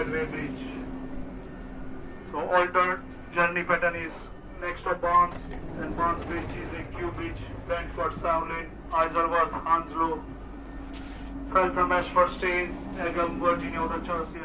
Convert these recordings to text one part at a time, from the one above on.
at Weybridge. So alternate journey pattern is next to Barnes, and Barnes Bridge is in Weybridge, Brentford, Soundlin, Isleworth, Hounslow, Feltham, Ashford, Staines, Egham, Virginia, the Chelsea.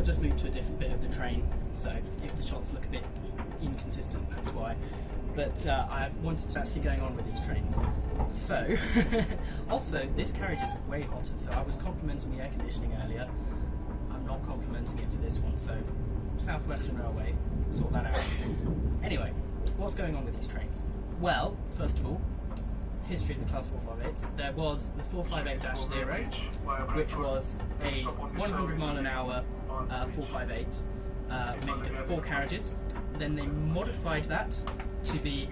Just moved to a different bit of the train, so if the shots look a bit inconsistent, that's why. But I wanted to actually going on with these trains. So, also, this carriage is way hotter, so I was complimenting the air conditioning earlier. I'm not complimenting it for this one, so South Western Railway, sort that out. Anyway, what's going on with these trains? Well, first of all, history of the Class 458s. There was the 458-0, which was a 100 mile an hour 458 made of 4 carriages. Then they modified that to be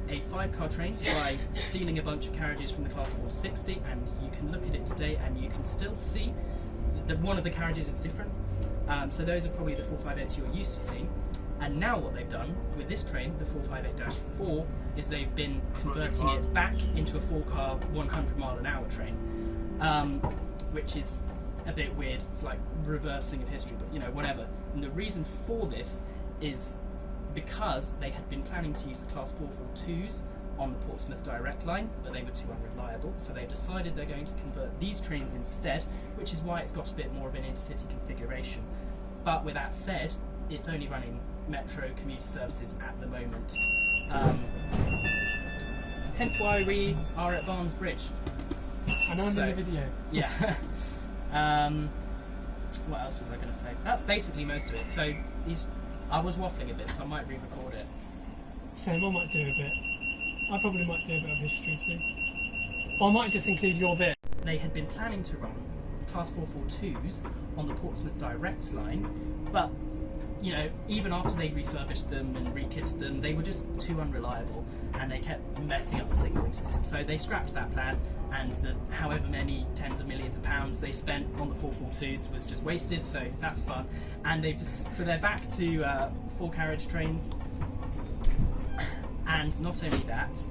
a 5-car train by stealing a bunch of carriages from the Class 460, and you can look at it today and you can still see that one of the carriages is different. So those are probably the 458s you're used to seeing. And now what they've done with this train, the 458-4, is they've been converting it back into a 4-car 100 mile an hour train, which is a bit weird. It's like reversing of history, but you know, whatever. And the reason for this is because they had been planning to use the Class 442s on the Portsmouth direct line, but they were too unreliable, so they decided they're going to convert these trains instead, which is why it's got a bit more of an intercity configuration. But with that said, it's only running metro commuter services at the moment. Hence why we are at Barnes Bridge. And I'm in the video. Yeah. What else was I going to say? That's basically most of it. So I was waffling a bit, so I might re-record it. Same, I might do a bit. I probably might do a bit of history too. Or I might just include your bit. They had been planning to run Class 442s on the Portsmouth direct line, but you know, even after they'd refurbished them and re-kitted them, they were just too unreliable and they kept messing up the signalling system. So they scrapped that plan, and the however many tens of millions of pounds they spent on the 442s was just wasted, so that's fun. And so they're back to 4 carriage trains, and not only that,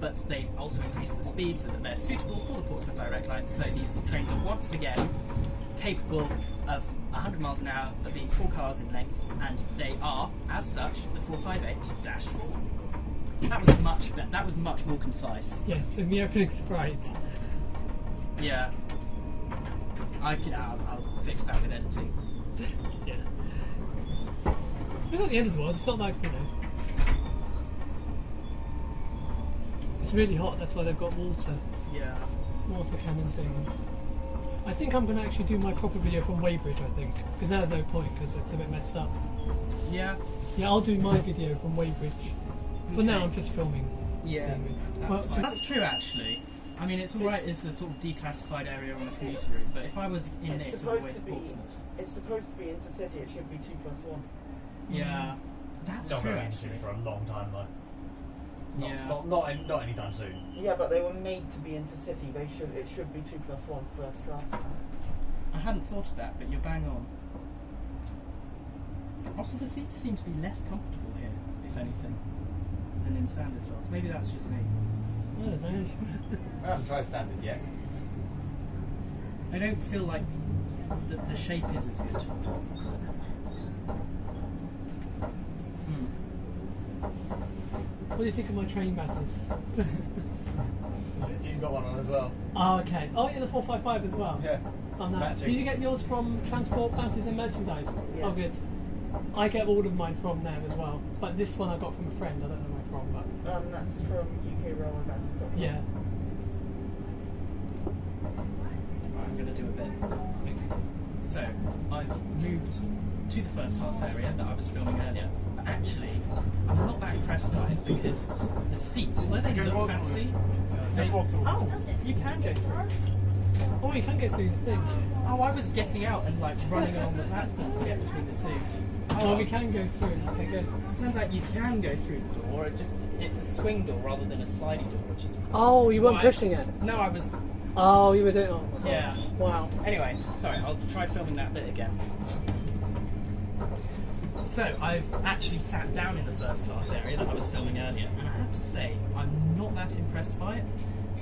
but they've also increased the speed so that they're suitable for the Portsmouth direct line. So these trains are once again capable of 100 miles an hour, but being 4 cars in length, and they are, as such, the 458-4. That was much more concise. Yeah, so the opening's right. Yeah. I'll fix that with editing. Yeah. It's not the end of the world, it's not like, you know. It's really hot, that's why they've got water. Yeah. Water cannon things. I think I'm going to actually do my proper video from Weybridge, I think, because there's no point because it's a bit messed up. Yeah. Yeah, I'll do my video from Weybridge. For now, I'm just filming. Yeah, that's true actually. I mean, it's alright if it's a sort of declassified area on a commuter route, but if I was in it all the way to Portsmouth... It's supposed to be intercity, it should be 2+1. Yeah, that's true actually. For a long time though. Not anytime soon. Yeah, but they were made to be intercity. It should be 2+1 first class. I hadn't thought of that, but you're bang on. Also, the seats seem to be less comfortable here, if anything, than in standard class. Maybe that's just me. I don't know. I haven't tried standard yet. I don't feel like the shape is as good. What do you think of my train badges? She's got one on as well. Oh, okay. Oh, yeah, the 455 as well. Yeah. Oh, nice. Matching. Did you get yours from Transport, Bounties and Merchandise? Yeah. Oh, good. I get all of mine from them as well. But this one I got from a friend. I don't know where from, but That's from UKRailwayBounties.com. yeah. Right, I'm going to do a bit. So, I've moved to the first class area that I was filming earlier. But actually, I'm not that impressed by it because the seats, although they look fancy, Just walk through. oh, you can go through. Oh, you can get through the thing. Oh, I was getting out and like running along the platform to get between the two. Oh, we can go through. Okay, good. So it turns out you can go through the door. It's a swing door rather than a sliding door, which is. Oh, you weren't why- pushing it? No, I was. Oh, you were doing. Oh, Yeah. wow. Anyway, sorry, I'll try filming that bit again. So, I've actually sat down in the first class area that I was filming earlier, and I have to say, I'm not that impressed by it.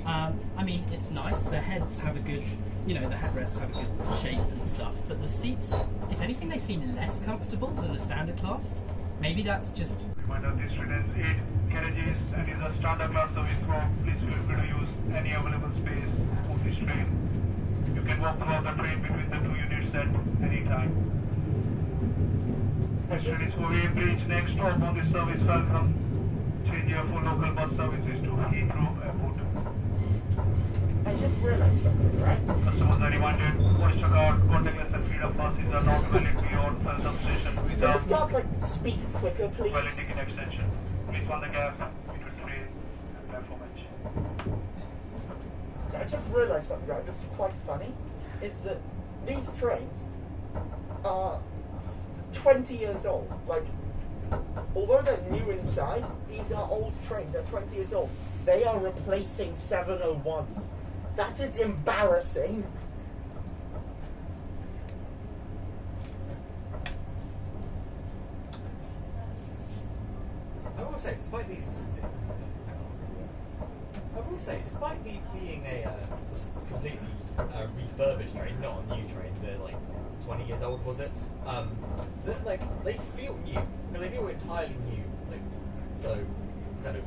I mean, it's nice, the heads have a good, the headrests have a good shape and stuff, but the seats, if anything, they seem less comfortable than the standard class. Maybe that's just... Reminder, this train has 8 carriages and is a standard class service from. Please feel free to use any available space on this train. You can walk throughout the train between the 2 units at any time. This train is for Weybridge. Next stop on this service, welcome. Change here for local bus services to Heathrow Airport. I just realised something, right? Customers are reminded, Oyster card, contactless and freedom passes are not valid beyond Feltham Station Can without this guy speak quicker, please? valid ticket extension. Please find the gap between train and platform edge. So I just realised something, right? This is quite funny. Is that these trains are 20 years old. Like, although they're new inside, these are old trains. They're 20 years old. They are replacing 701s. That is embarrassing. I will say, despite these being a completely refurbished train, not a new train, they're like 20 years old, was it? They feel new, but they feel entirely new. So kind of,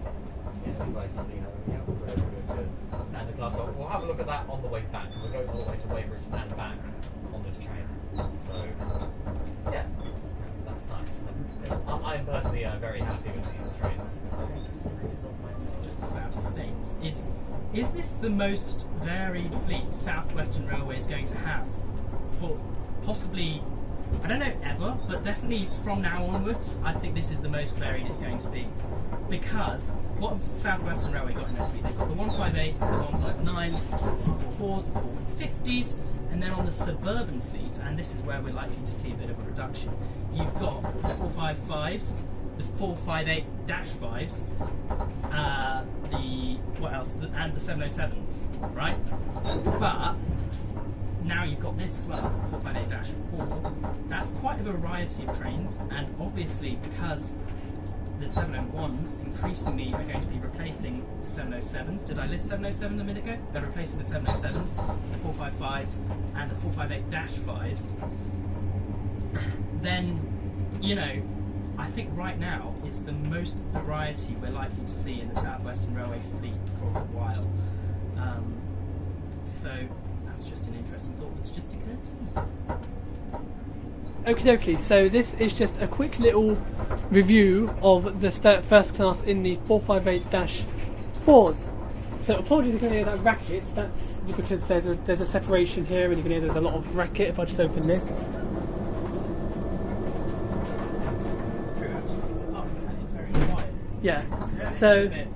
if I just we're going to standard class. So we'll have a look at that on the way back. We're going all the way to Weybridge and back on this train. So yeah, that's nice. I'm personally very happy with these trains. just out of state. Is this the most varied fleet South Western Railway is going to have for possibly, I don't know ever, but definitely from now onwards, I think this is the most varied it's going to be. Because what have South Western Railway got in their fleet? They've got the 158s, the 159s, the 444s, the 450s, and then on the suburban fleet, and this is where we're likely to see a bit of a reduction, you've got the 455s, the 458-5s, and the 707s, right? But now you've got this as well, 458-4. That's quite a variety of trains, and obviously because the 701s increasingly are going to be replacing the 707s. Did I list 707 a minute ago? They're replacing the 707s, the 455s, and the 458-5s. Then, I think right now it's the most variety we're likely to see in the South Western Railway fleet for a while. So that's just an interesting thought that's just occurred to me. Okie dokie, so this is just a quick little review of the first class in the 458-4s. So apologies if you can hear that racket, that's because there's a separation here and you can hear there's a lot of racket if I just open this. Apart from that, it's very quiet. Yeah, It's so a bit,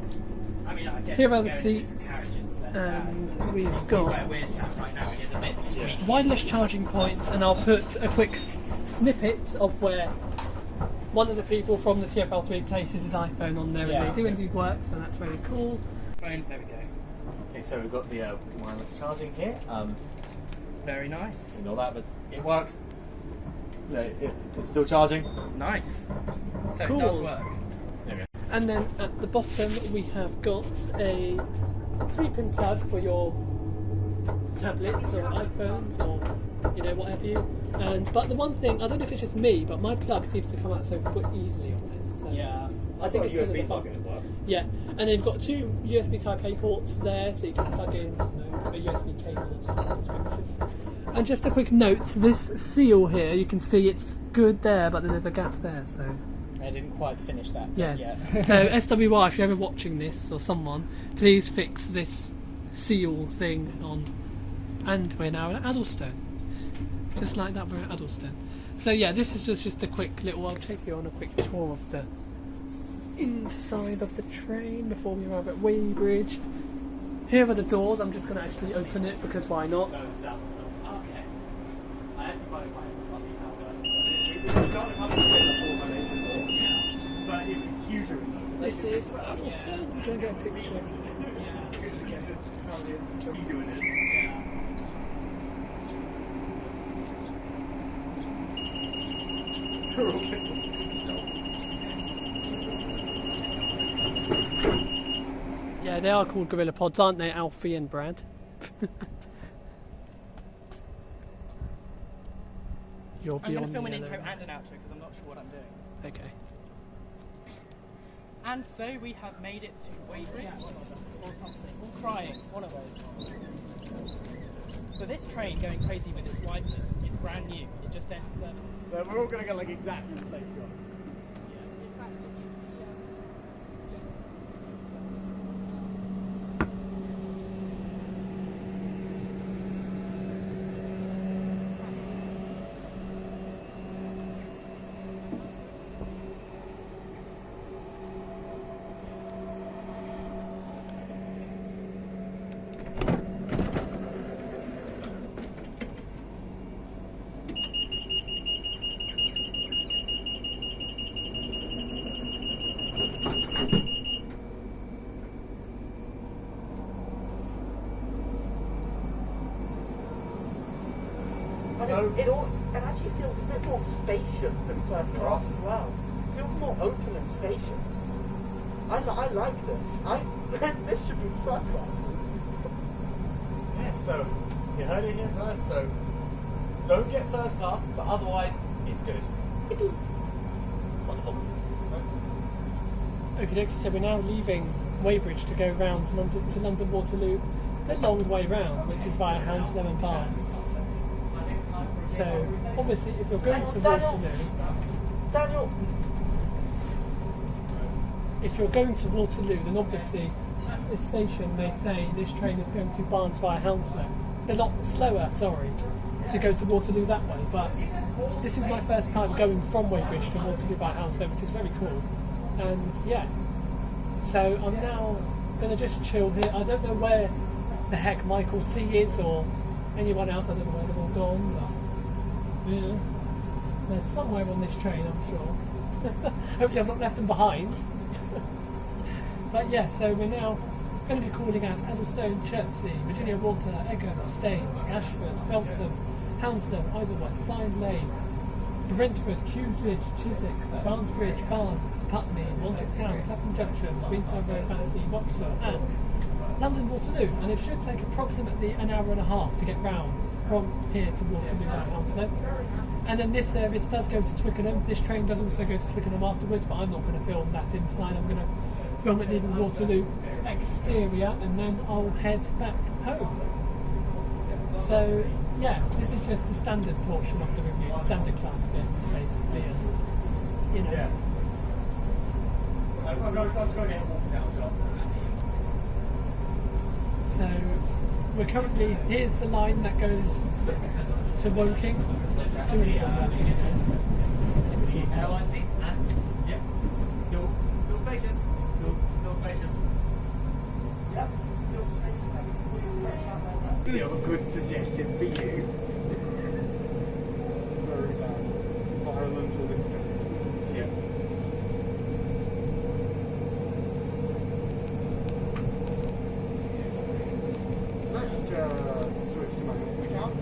I guess here are the going seats, different carriages, and we've obviously where got we're sat right now, it is a bit squeaky. wireless charging points, and I'll put a quick snippet of where one of the people from the TFL3 places his iPhone on there, Yeah. and they do indeed work, so that's very cool. Phone, there we go. Okay, so we've got the wireless charging here. Very nice. And all that, but it works. It's still charging. Nice. So Cool. it does work. There we go. And then at the bottom we have got a 3-pin plug for your tablets or iPhones or what have you. But the one thing, I don't know if it's just me, but my plug seems to come out so quick easily on this. So. Yeah. I think it's because of the USB bump. plug-in works. Yeah, and they've got 2 USB Type A ports there, so you can plug in a USB cable of some description. And just a quick note, this seal here, you can see it's good there, but then there's a gap there, so... I didn't quite finish that. Yes. Yeah. So SWR, if you're ever watching this, or someone, please fix this seal thing on... And we're now at Addlestone. Just like that, we're at Addlestone. So yeah, this is just a quick little... I'll take you on a quick tour of the inside of the train before we arrive at Weybridge. Here are the doors. I'm just going to actually open it because why not? Okay. I actually find it quite funny how but it was huger. This is Addlestone. I'm trying to get a picture. Are you doing it? Yeah, they are called Gorilla Pods, aren't they, Alfie and Brad? You're I'm going beyond to film an the intro yellow. and an outro because I'm not sure what I'm doing. Okay. And so we have made it to Weybridge, or something. Or crying, one of those. So this train, going crazy with its wipers, is brand new. It just entered service. So we're all going to get like exactly the same shot. It actually feels a bit more spacious than first class as well. It feels more open and spacious. I like this. This should be first class. Yeah, so you heard it here first, so don't get first class, but otherwise it's good. Wonderful. Okay, so we're now leaving Weybridge to go round to London Waterloo, the long way round, which is via Hounslow and Barnes. So, obviously, if you're going to Waterloo... Daniel! If you're going to Waterloo, then obviously, at this station, they say this train is going to Barnes via Hounslow. It's a lot slower, to go to Waterloo that way, but this is my first time going from Weybridge to Waterloo via Hounslow, which is very cool. And, yeah. So, I'm now going to just chill here. I don't know where the heck Michael C is, or anyone else. I don't know where they've all gone, but... Yeah, they're somewhere on this train, I'm sure. Hopefully I've not left them behind. But yeah, so we're now going to be calling out Addlestone, Chertsey, Virginia Water, Egham, Staines, Ashford, Feltham, Hounslow, Isleworth, Sine Lane, Brentford, Cubridge, Chiswick, Barnesbridge, Barnes, Putney, Wandsworth Town, Clapham Junction, Queenstown Road, Battersea, Vauxhall, and London Waterloo. And it should take approximately an hour and a half to get round from here to Waterloo via Hounslow. And then this service does go to Twickenham. This train does also go to Twickenham afterwards, but I'm not going to film that inside. I'm going to film it leaving Waterloo exterior, and then I'll head back home. So yeah, this is just the standard portion of the review, standard class bit, basically, and you know. Yeah. I'm going to get a walk down shot. So we're currently, here's the line that goes to Woking, to and from Woking it is. The airline seats and yeah, still spacious. Still spacious. Yep, still spacious. I can fully stretch out my legs. We have a good suggestion for you. Very bad. Environmental disgust. Yeah. Let's just switch to my account.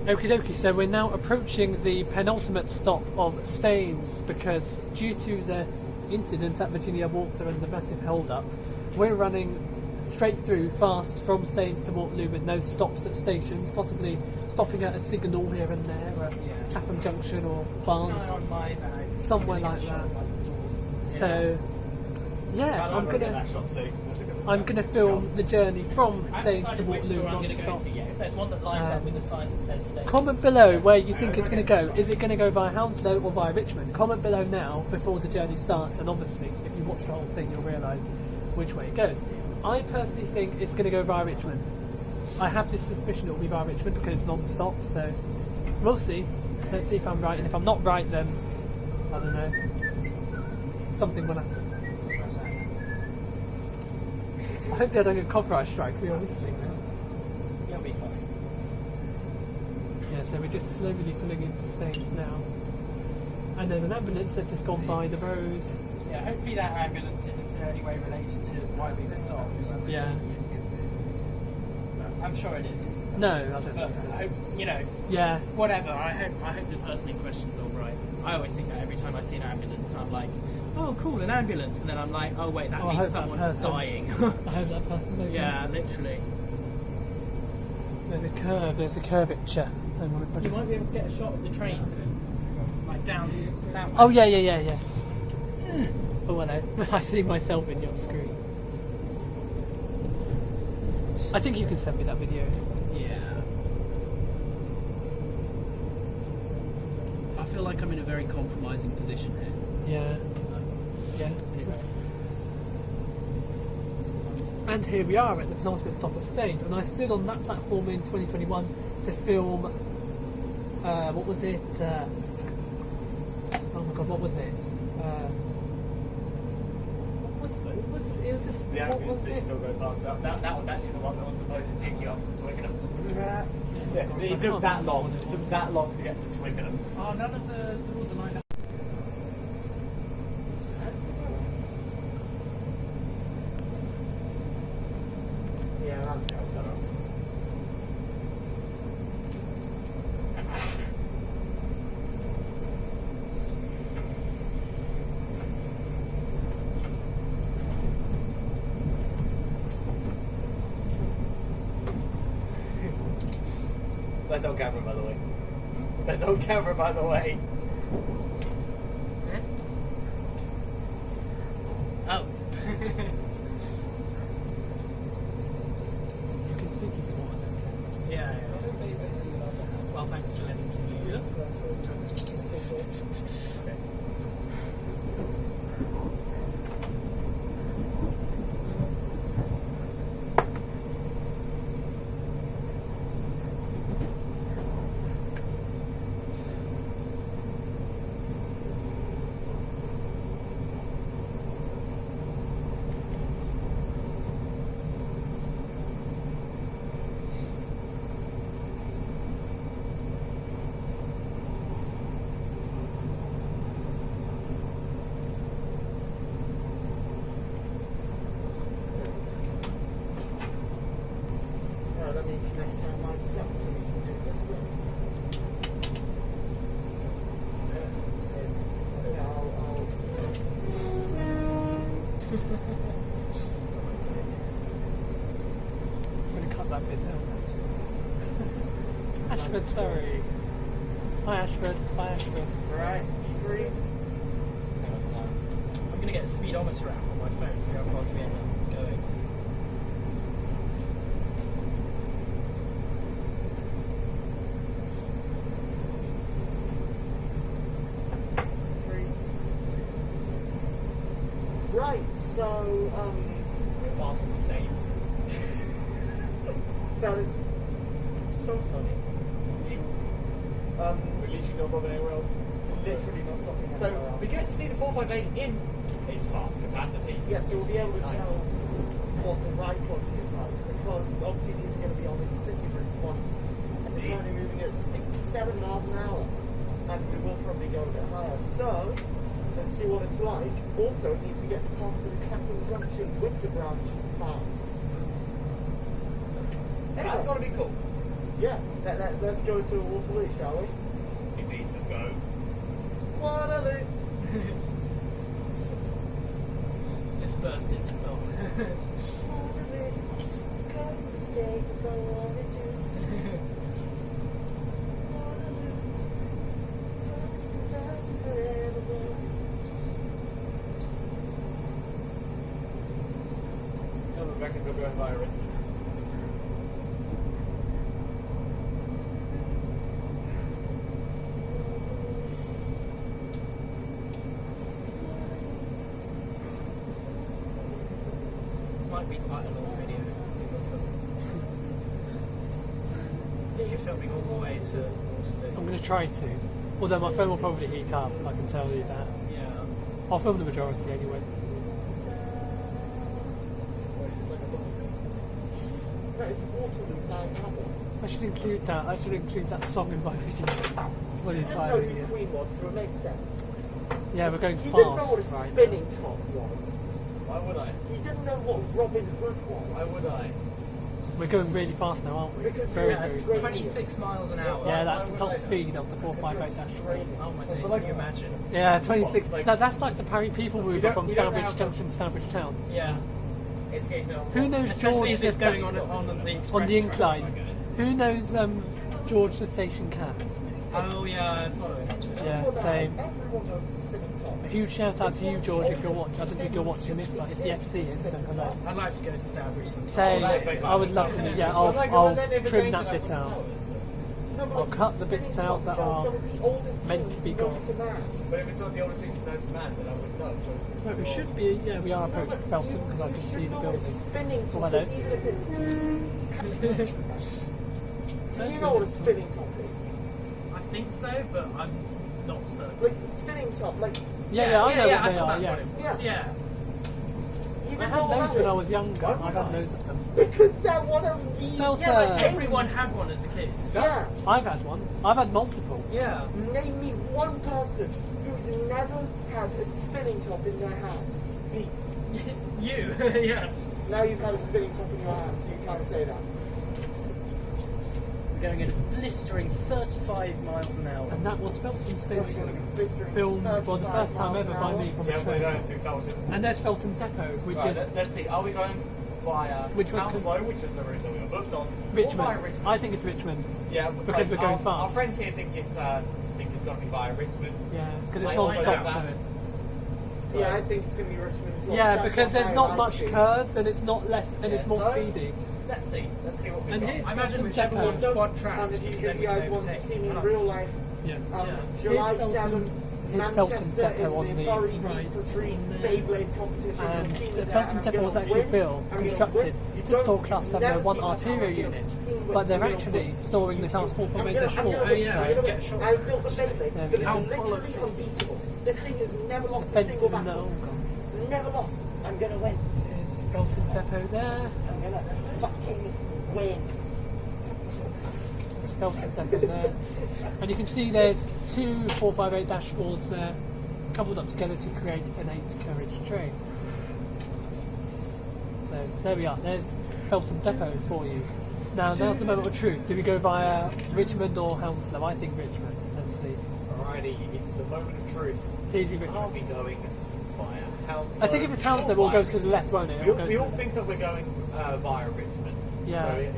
Okie dokie, so we're now approaching the penultimate stop of Staines because due to the incident at Virginia Water and the massive hold up, we're running straight through, fast, from Staines to Waterloo with no stops at stations, possibly stopping at a signal here and there, at Clapham Junction or Barnes, on my bag. somewhere like that. So, yeah, I'm gonna film the journey from Staines to Waterloo non-stop. If there's one that lines up with a sign that says Staines. Comment below where you think it's going to go. Is it going to go via Hounslow or via Richmond? Comment below now before the journey starts, and obviously if you watch the whole thing you'll realise which way it goes. I personally think it's going to go via Richmond. I have this suspicion it will be via Richmond because it's non-stop, so we'll see. Let's see if I'm right, and if I'm not right then, I don't know, something will happen. I hope they don't get copyright strike, to be honest. You'll be fine. Yeah, so we're just slowly pulling into Staines now. And there's an ambulance that's just gone by the road. Yeah, hopefully that ambulance isn't in any way related to why we were stopped. Yeah. I'm sure it is. No, I don't But think so. I hope, you know, Yeah. whatever. I hope the person in question's all right. I always think that every time I see an ambulance, I'm like, oh, cool, an ambulance, and then I'm like, oh wait, that Oh, I means hope that someone's person- dying. I hope that person's okay. Yeah, literally. There's a curve, there's a curvature. You might be able to get a shot of the train, like down that way. Oh, yeah. Oh, hello. I see myself in your screen. I think you can send me that video. Yeah. I feel like I'm in a very compromising position here. Yeah. Yeah. Anyway. And here we are at the penultimate stop of Staines, and I stood on that platform in 2021 to film. What was it? Oh my god, what was it? What was it? Was this, what was it? Still go past that. That was actually the one that was supposed to pick you up from Twickenham. Yeah. It took that long. It took that long to get to Twickenham. Oh, none of the rules are lined up. Yeah, that's good. Shut up. That's on camera, by the way. That's on camera, by the way. Oh. You can speak if you want. Yeah. Well, thanks for letting me know. Alright, let me connect our mics up so we can do this one. Yeah, I'll I'm going to cut that bit out. Ashford, sorry. Hi Ashford. Bye Ashford. Right, you free? I'm going to get a speedometer out on my phone, see how fast we end up going. Right, so, Fast on Staines. that is so sunny. We're literally not bothering anywhere else. Literally not stopping So anywhere else. we get to see the 458 in its fast capacity. Yeah, so we'll be able to Nice. tell what the ride quality is like, because obviously these are going to be on the city routes once. We're currently moving at 67 miles an hour, and we will probably go a bit higher. So, let's see what it's like. Also, it means we get to pass through Clapham Junction, Windsor Branch fast. And that's got to be cool. Yeah, let's go to Waterloo, shall we? Indeed, let's go. Waterloo! Just burst into song. Tell the records are going via Richmond. Might be quite a long video if you're filming all the way to Waterloo. I'm going to try to. Although my phone will probably heat up, I can tell you that. Yeah. I'll film the majority anyway. No, it's Waterloo now. I should include that. I should include that song in my video. Well, You didn't entire know who video. Queen was, so it makes sense. Yeah, we're going You fast. didn't know what a right spinning top was. Why would I? You didn't know what Robin Hood was. Why would I? We're going really fast now, aren't we? Because Very, you're very Australian. 26 miles an hour. Yeah, that's Why the would top I? speed of the 458 dash. Oh my days, can you imagine? Yeah, 26. Like- That's like the Parry People mover don't- from we don't Stourbridge have- Junction to Stourbridge Town. Yeah. Educational. Who knows Especially George if it's the going on the express on the trains. incline? Who knows George the Station Cat? Oh yeah, I follow it on Twitter. Yeah, Before that, same. Everyone knows spinning top. A huge shout out to you, George, if you're watching. I don't think you're watching this, but if the FC is, so hello. I'd like to go to Stourbridge sometime. Say, I would love to meet. Yeah, I'll trim that bit out. No, but I'll like, cut the spinning bits out tops that are are some of the oldest meant things to be known gone. to man. But if it's not the oldest thing known to man, then I wouldn't know. No, we should be. Yeah, we are approaching Felton because I can see the building. Spinning Oh, top hello. is, even if it's. Do you know what a spinning top is? I think so, but I'm not certain. Like the spinning top, like Yeah, I know what they I are. thought Yes. that's what it was. Yeah. you I didn't had know what loads that when I is? was younger. I've had loads of them. Because they're one of the. Felton. Yeah, like everyone had one as a kid. Yeah. I've had one. I've had multiple. Yeah. Name me one person who's never had a spinning top in their hands. Me. You. Yeah. Now you've had a spinning top in your hands, so you can't say that. We're going at a blistering 35 miles an hour. And that was Felton Station. Blistering Filmed for the 35 first time miles ever an by hour. me from a Yeah, we're train. going through Felton. And there's Felton Depot, which Right, is let's see. Are we going via Which was Hounslow, which is the route that we were booked on? Or Richmond. via Richmond? I think it's Richmond. Yeah, because we're going our fast. friends here think it's going to be via Richmond. Yeah, because it's I non-stop. like that. So. Yeah, I think it's going to be Richmond as well. Yeah, That's because there's how not I much see it. curves and it's not less and it's Yeah, more so- speedy. Let's see. Let's see what we've And got. here's I imagine Felton whichever Depot. one's quad tracked, And if because you then we guys can want to overtake. see me in real life, Yeah. July Here's Felton- 7th, here's Felton Manchester Depot on in the the Bury right. Retreat Beyblade competition. And You'll see me the there, Felton I'm Depot gonna was actually win, built, I'm gonna constructed win. You to don't- store Class you never 701 see my artillery power, I'm units, gonna win, but they're I'm gonna actually win. storing the Class 458-4. I'm gonna Oh, yeah, win. get shot. I built a Beyblade There that we is go. How literally bollocks is- unbeatable. This thing has never lost a Fences single in the battle. old. Never lost. I'm gonna win. There's Felton Depot there. I'm gonna fucking win. There's Felton Depot there. And you can see there's two 458-4s there, coupled up together to create an 8-carriage train. So there we are. There's Felton Depot for you. Now, now's the moment of truth. Do we go via Richmond or Hounslow? I think Richmond. Let's see. Alrighty, it's the moment of truth. Easy Are Richmond. we going via Hounslow? I think if it's Hounslow, we'll go to the left, won't it? We, We'll go we to all the- think that we're going via Richmond. Yeah. So if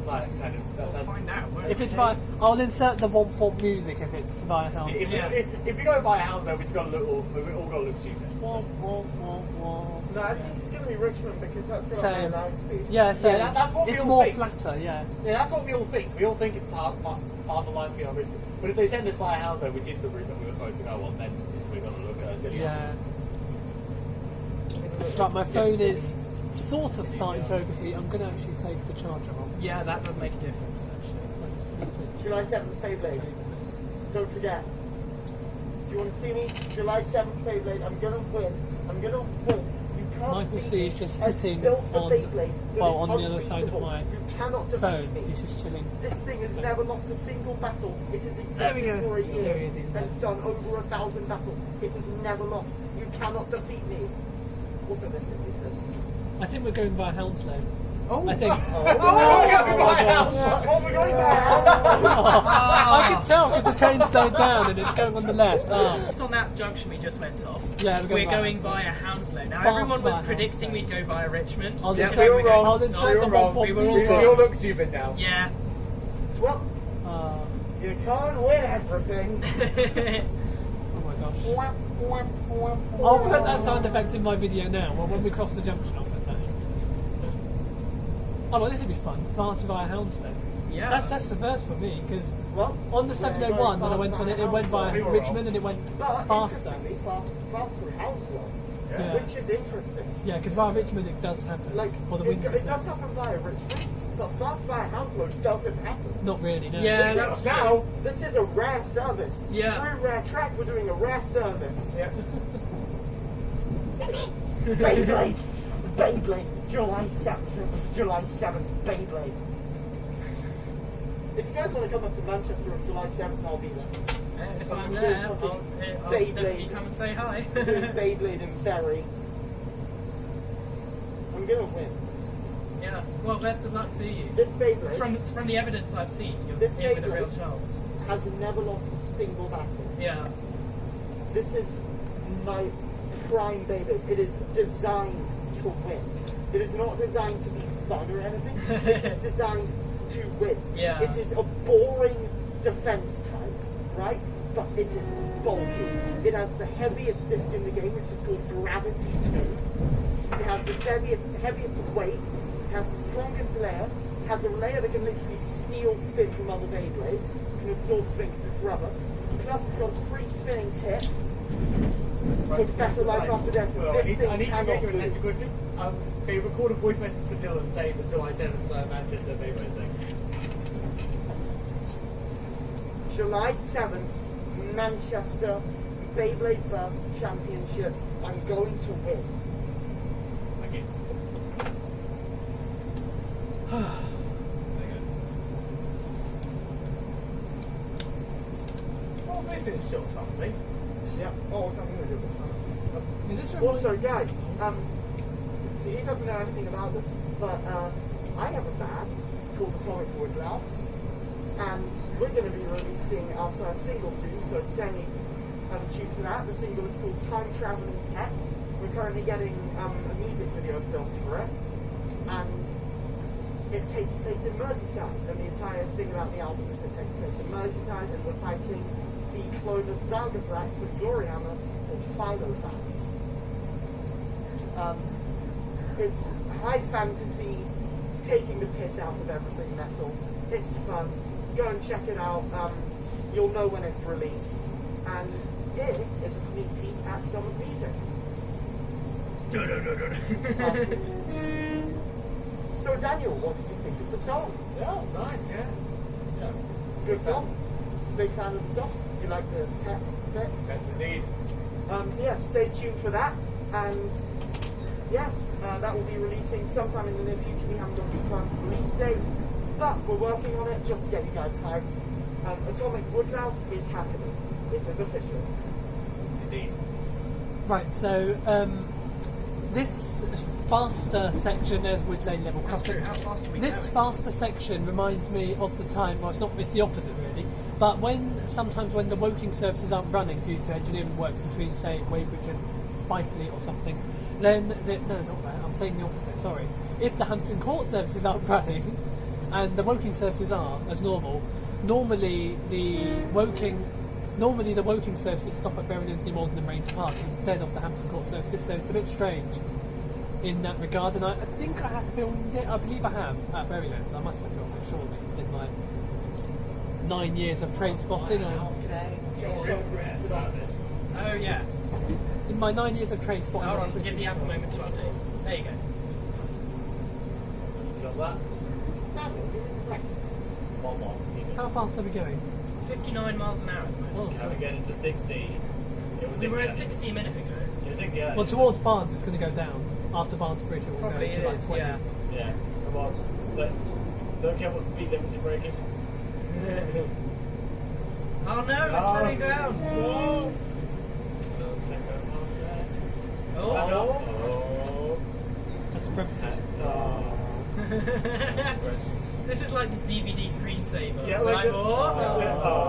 like kind of We'll that's, find out. won't If we? it's via, I'll insert the one for music if it's via Hounslow. if we go via Hounslow, we've all got to look stupid. Wah, wah, wah, wah. No, I think it's going to be Richmond because that's got a Same. higher line speed. Yeah, so Yeah, that's what we it's all more think. flatter, yeah. Yeah, that's what we all think. We all think it's half the line fee on Richmond. But if they send us via Hounslow, which is the route that we were supposed to go on, then we're going to look at us anyway. Yeah. Right, my phone is sort of starting to overheat. I'm going to actually take the charger off. Yeah, that does make a difference actually. July 7th, Beyblade. Don't forget. Do you want to see me? July 7th, Beyblade. I'm going to win. I'm going to win. You can't Michael beat C me. is just I've sitting built a on, Beyblade that well, is on the other side of unbeatable. my You cannot defeat phone. me. He's just chilling. This thing has never lost a single battle. It has There we existed go. for a There year he is, he's there. and done over 1,000 battles. It has never lost. You cannot defeat me. Also, this thing exists. I think we're going via Hounslow. I think. Oh, we're going by house! Oh, we're going by house! I can tell because the train slowed down and it's going on the left. Just on that junction we just went off. Yeah, we're going via Hounslow. Now Fast everyone was via predicting Hounslow. we'd go via Richmond. I'll Yeah, just we say were wrong. I'll just No, say we the were wrong. 144. We were all We wrong. all look stupid now. Yeah. Well, you can't win everything. Oh my gosh. I'll put that sound effect in my video now. Well, when we cross the junction, I'll put that in. Oh, well, this would be fun. Fast via Hounslow. Yeah. That's the first for me because Well, on the 701 when I went on it, it went via We were Richmond wrong. and it went but faster. interestingly, fast through Hounslow, Yeah. which is interesting. Yeah, because via Richmond it does happen. Like, for the it winter. does happen via Richmond, but fast via Hounslow doesn't happen. Not really, no. Yeah, This that's is true. now, this is a rare service. Yeah. Screw rare track, we're doing a rare service. Yeah. Beyblade! Beyblade! July 7th, July 7th, Beyblade. If you guys want to come up to Manchester on July 7th, I'll be there. If I'm I'm doing there, fucking I'll Beyblade. definitely come and say hi. I'm doing Beyblade in Bury. I'm gonna win. Yeah. Well, best of luck to you. This Beyblade From the evidence I've seen, you're This in with a real Beyblade- chance. has never lost a single battle. Yeah. This is my prime Beyblade. It is designed to win. It is not designed to be fun or anything. It is designed to win. Yeah. It is a boring defense type, right? But it is bulky. It has the heaviest disc in the game, which is called Gravity 2. It has the heaviest weight. It has the strongest layer. It has a layer that can literally steal spin from other Beyblades. It can absorb spin because it's rubber. Plus, it's got a free spinning tip. For better life after death. Well, This I need thing to get cannot your attention lose. quickly. Can you record a voice message for Dylan saying the July 7th Manchester Beyblade thing? July 7th, Manchester Beyblade Burst Championships. I'm going to win. Thank you. Well, this is sure something. Yeah. Oh, something to do with Is this it. Also, guys, he doesn't know anything about this, but I have a band called Atomic Woodlouse, and we're going to be releasing our first single soon, so stay tuned for that. The single is called Time Traveling Pet. We're currently getting a music video filmed for it, and it takes place in Merseyside, and the entire thing about the album is it takes place in Merseyside, and we're fighting the clone of Zalgathrax of Gloryhammer called Philophax. It's high fantasy, taking the piss out of everything metal. It's fun. Go and check it out. You'll know when it's released. And here is a sneak peek at some of the music. So Daniel, what did you think of the song? Yeah, it was nice, yeah. Yeah. Good song. Big fan of the song. You like the pet bit? That's indeed. So yeah, stay tuned for that. And yeah, that will be releasing sometime in the near future. We haven't got a confirmed release date, but we're working on it just to get you guys hyped. Atomic Woodlouse is happening. It is official. Indeed. Right, so this faster section as Wood Lane level That's crossing. true. How fast are we This going? faster section reminds me of the time, well, it's the opposite really, but sometimes when the Woking services aren't running due to engineering work between, say, Weybridge and Byfleet or something, then, no, not that, I'm saying the opposite, sorry. If the Hampton Court services aren't running, and the Woking services are, as normal, normally the Woking services stop at Berrylands Malden and Range Park instead of the Hampton Court services, so it's a bit strange in that regard, and I think I have filmed it, I believe I have, at Berrylands. I must have filmed it, surely, in my 9 years of train spotting. Sure is a rare service. Oh yeah. In my 9 years of train spotting. Hold on, give the app a moment to update. There you go. Feel that? Daniel, you're in play. One more. How fast are we going? 59 miles an hour at the moment. Can we get into 60? It was 60. We were at I think. 60 a minute ago. It was 60, yeah. Well, towards Barnes it's going to go down. After Barnes Bridge it will Probably go to like is, 20. yeah. Yeah. Come on. Don't care what speed limits you're breaking. Oh no, we're slowing down. No. Don't take that past there. Oh. Oh. That's Brentford. No. This is like the DVD screensaver. Yeah, like the-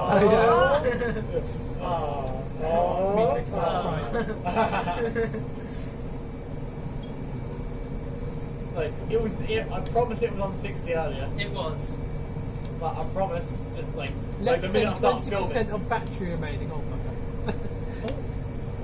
Like I promise it was on 60 earlier, It was. but I promise, just like Let's the say minute I start 20% filming. of battery remaining. Oh my god.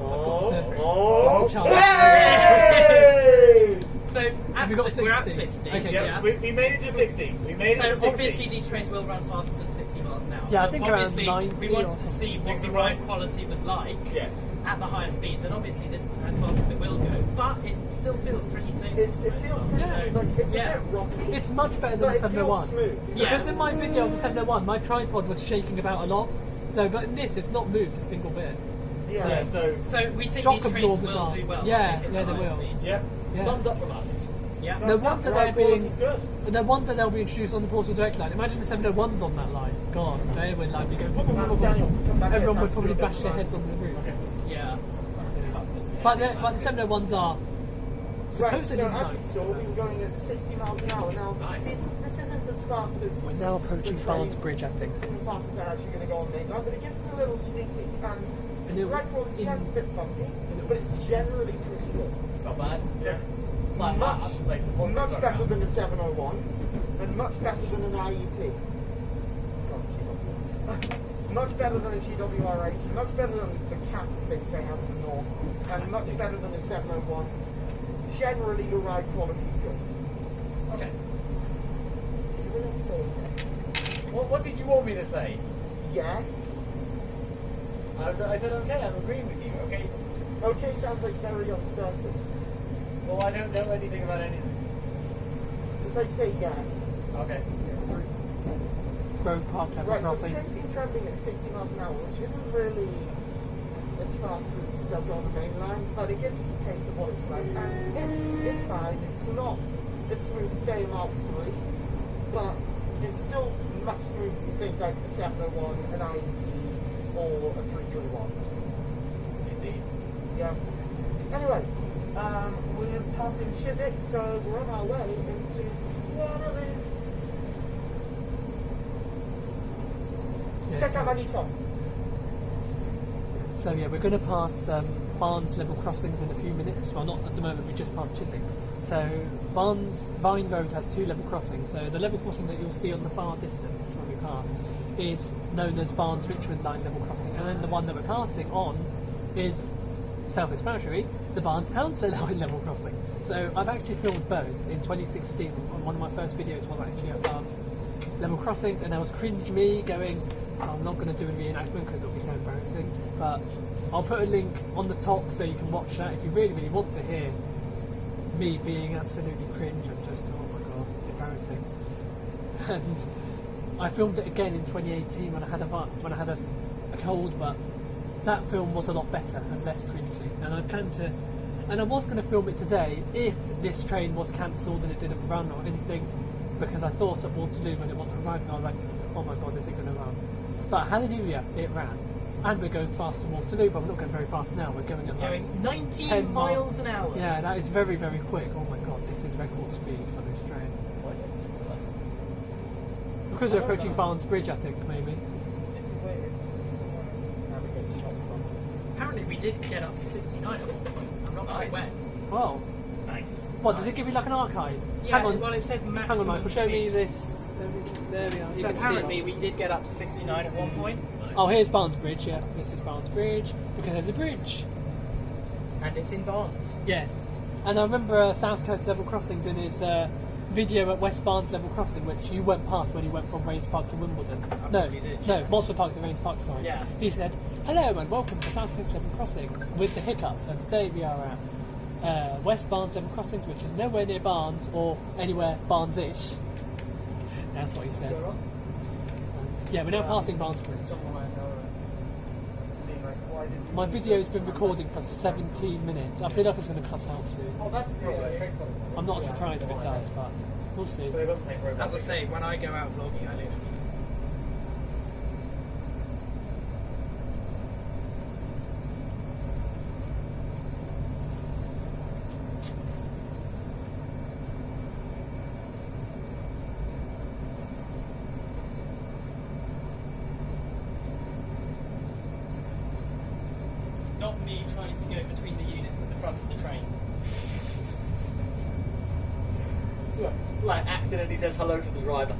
Oh! Chance. Hey! So Have we got we're at 60? 60. Okay. Yeah, Yeah. we made it to 60. We made it So to 60. obviously these trains will run faster than 60 miles an hour. Yeah, I But think around obviously 90 we or wanted to see what the 61. ride quality was like Yeah. at the higher speeds, and obviously this isn't as fast as it will go, but it still feels pretty stable. It for feels as well. pretty, So, like, it's yeah. a bit rocky. It's much better than but the it 701. feels smooth. Yeah. Because in my video of the 701, my tripod was shaking about a lot. So, but in this, it's not moved a single bit. Yeah, so So we think Shock these trains absorbers will are. do well. Yeah, at the yeah, they higher will. speeds. yeah, Yeah. thumbs up from us. Yeah. No wonder they're Ride being. quality's good. No wonder they'll be introduced on the Portal Direct line. Imagine the 701s on that line. God, they would like be going. Daniel, come back Everyone here, would probably time to bash their heads on the roof. Yeah. But the 701s are Right, supposedly so as you nice. saw, we were going at 60 miles an hour. Now, Nice. this isn't as fast as... We're now approaching the Barnes train- Bridge, I think. This isn't as fast as they're actually going to go on mainline, but it gives us a little sneak peek. And And it- ride quality in- is a bit bumpy, but it's generally pretty good. Not bad. Yeah. Much, one much thing better about- than the 701, and much better than an IET. Much better than a GWR80, much better than the cap things they have in the north, and much better than the 701. Generally, the ride quality is good. Okay. You really say that? What did you want me to say? Yeah. I said okay. I'm agreeing with you. Okay. Okay, sounds like very uncertain. Well, I don't know anything about anything. Just like say yeah. Okay. Grove Park level Right, so the crossing. train's been travelling at 60 miles an hour, which isn't really as fast as they'll go on the main line, but it gives us a taste of what it's like. And it's fine. It's not as smooth as say Mark 3, but it's still much smoother than things like a 701, an IET, or a 331. Indeed. Yeah. Anyway, we're passing Chiswick, so we're on our way into Waterloo. Yeah, Check so- out my new song. So yeah, we're going to pass Barnes level crossings in a few minutes. Well, not at the moment. We just passed Chiswick. So Barnes Vine Road has 2 level crossings. So the level crossing that you'll see on the far distance when we pass is known as Barnes Richmond Line level crossing, and then the one that we're passing on is self-explanatory, the Barnes Hounslow Line level crossing. So I've actually filmed both in 2016. And one of my first videos was actually at Barnes level crossings, and there was cringe me going, I'm not going to do a reenactment because it'll be so embarrassing, but I'll put a link on the top so you can watch that if you really, really want to hear me being absolutely cringe and just, oh my god, embarrassing. And I filmed it again in 2018 when I had a cold, but that film was a lot better and less cringy. And I planned to, and I was going to film it today if this train was cancelled and it didn't run or anything, because I thought at Waterloo when it wasn't arriving, I was like, oh my god, is it going to run? But hallelujah, it ran. And we're going fast to Waterloo, but we're not going very fast now. We're going at like Going 19 10 miles an hour. Yeah, that is very, very quick. Oh my god, this is record speed for this train. Because we're approaching Barnes Bridge, I think, maybe. This is where it's navigating shots on. Apparently we did get up to 69 at one point. I'm not Nice. sure when. Wow. Nice. What, does it give you like an archive? Yeah, Hang on, well it says maximum hang on, Michael, show me speed. this. There we are. You So can see. apparently we did get up to 69 at one point, Oh, here's Barnes Bridge, yeah. This is Barnes Bridge, because there's a bridge. and it's in Barnes. Yes. And I remember South Coast Level Crossings in his video at West Barnes Level Crossing, which you went past when he went from Rains Park to Wimbledon. No, probably did, no, yeah. Mossford Park to Rains Park, sorry. Yeah. He said, hello and welcome to South Coast Level Crossings with the hiccups. And today we are at West Barnes Level Crossings, which is nowhere near Barnes or anywhere Barnes-ish. That's what he said. And, yeah, we're now passing Barnes Bridge. Someone I know is being like, why did you My do video's this? been recording for 17 minutes. I feel like it's going to cut out soon. Oh, that's the. I'm not surprised if it does, but we'll see. They got the same program. As I say, when I go out vlogging, I literally trying to go between the units at the front of the train. Like accidentally says hello to the driver.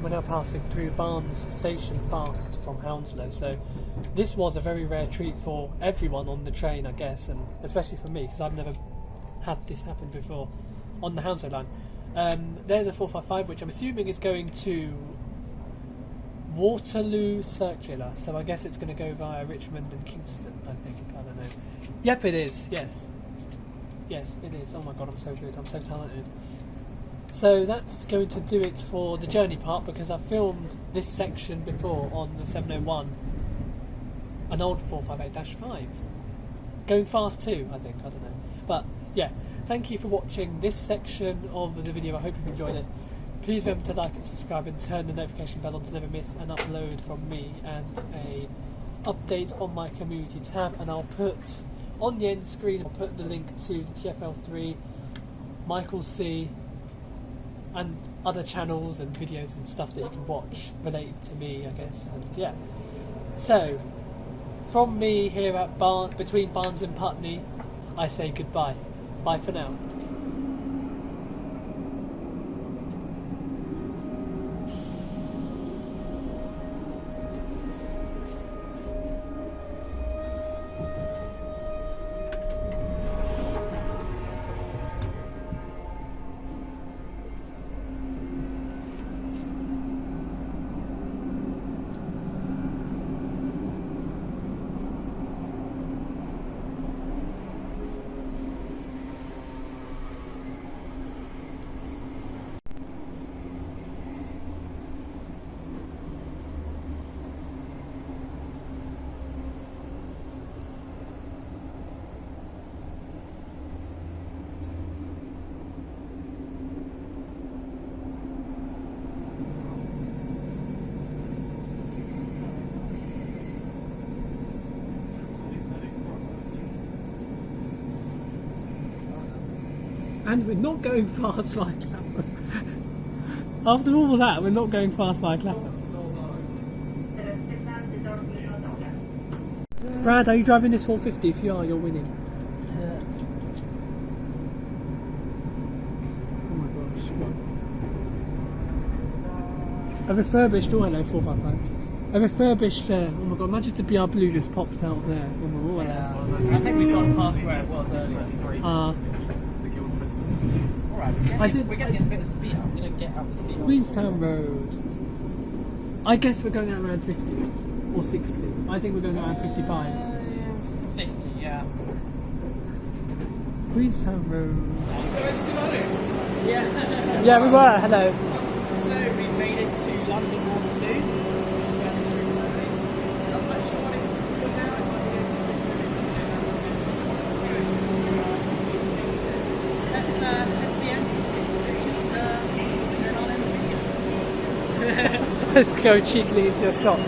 We're now passing through Barnes Station fast from Hounslow, so this was a very rare treat for everyone on the train, I guess, and especially for me because I've never had this happen before on the Hounslow line. There's a 455 which I'm assuming is going to Waterloo Circular, so I guess it's going to go via Richmond and Kingston, I think. I don't know. Yep, it is, yes. Yes, it is. Oh my god, I'm so good, I'm so talented. So that's going to do it for the journey part, because I filmed this section before on the 701, an old 458-5. Going fast too, I think, I don't know. But yeah, thank you for watching this section of the video. I hope you've enjoyed it. Please remember to like and subscribe and turn the notification bell on to never miss an upload from me and a update on my community tab, and I'll put on the end screen, I'll put the link to the TFL3, Michael C, and other channels and videos and stuff that you can watch related to me, I guess. And yeah, so from me here at between Barnes and Putney, I say goodbye. Bye for now. And we're not going fast via Clapham. After all that, we're not going fast via Clapham. Brad, are you driving this 450? If you are, you're winning. Oh my gosh. A refurbished, oh hello, 455. A refurbished, oh my god, imagine the BR Blue just pops out there. Oh, hello. I think we've gone past where it was earlier. We're getting a bit of speed. I'm going to get out the speed. Queenstown Road. I guess we're going out around 50 or 60. I think we're going around 55. 50, yeah. Queenstown Road. Yeah. Yeah, we were. Hello. So we've made it to London Waterloo. I'm not sure what it's now. That's the end. Which is then I'll end the video. Let's go cheekily into a shop.